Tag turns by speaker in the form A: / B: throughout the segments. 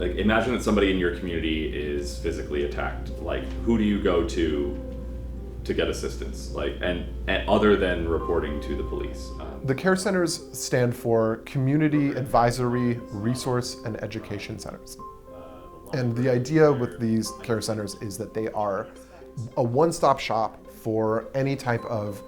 A: Like, imagine that somebody in your community is physically attacked. Like, who do you go to get assistance? Like, and other than reporting to the police?
B: The care centers stand for Community Advisory, Resource, and Education Centers. And the idea with these care centers is that they are a one-stop shop for any type of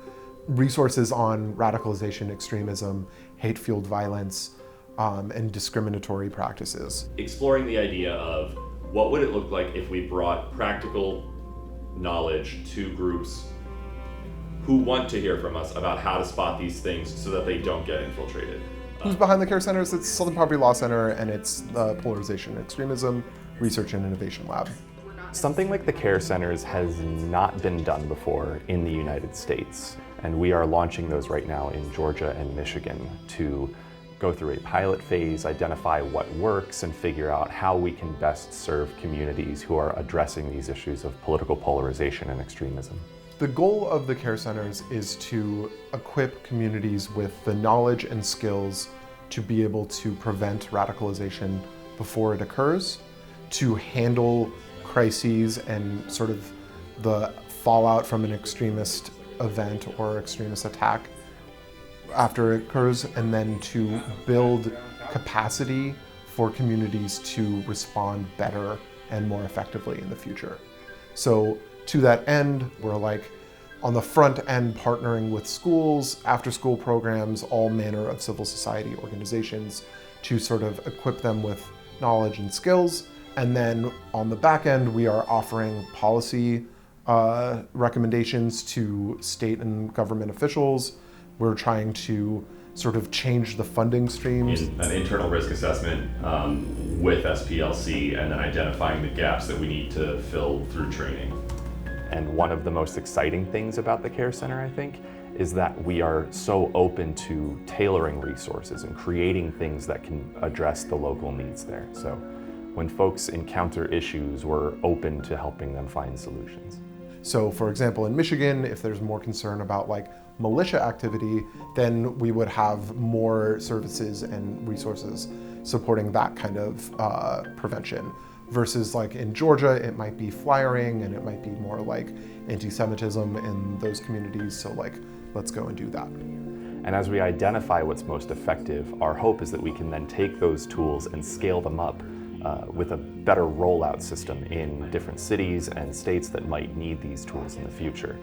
B: resources on radicalization, extremism, hate-fueled violence, and discriminatory practices.
A: Exploring the idea of what would it look like if we brought practical knowledge to groups who want to hear from us about how to spot these things so that they don't get infiltrated.
B: Who's behind the care centers? It's Southern Poverty Law Center, and it's the Polarization, Extremism, Research and Innovation Lab.
C: Something like the care centers has not been done before in the United States, and we are launching those right now in Georgia and Michigan to go through a pilot phase, identify what works, and figure out how we can best serve communities who are addressing these issues of political polarization and extremism.
B: The goal of the care centers is to equip communities with the knowledge and skills to be able to prevent radicalization before it occurs, to handle crises and sort of the fallout from an extremist event or extremist attack after it occurs, and then to build capacity for communities to respond better and more effectively in the future. So to that end, we're like on the front end partnering with schools, after school programs, all manner of civil society organizations to sort of equip them with knowledge and skills. And then on the back end, we are offering policy recommendations to state and government officials. We're trying to sort of change the funding streams.
A: An internal risk assessment with SPLC, and then identifying the gaps that we need to fill through training.
C: And one of the most exciting things about the care center, I think, is that we are so open to tailoring resources and creating things that can address the local needs there. So when folks encounter issues, we're open to helping them find solutions.
B: So for example, in Michigan, if there's more concern about like militia activity, then we would have more services and resources supporting that kind of prevention. Versus like in Georgia, it might be flyering, and it might be more like antisemitism in those communities. So like, let's go and do that.
C: And as we identify what's most effective, our hope is that we can then take those tools and scale them up with a better rollout system in different cities and states that might need these tools in the future.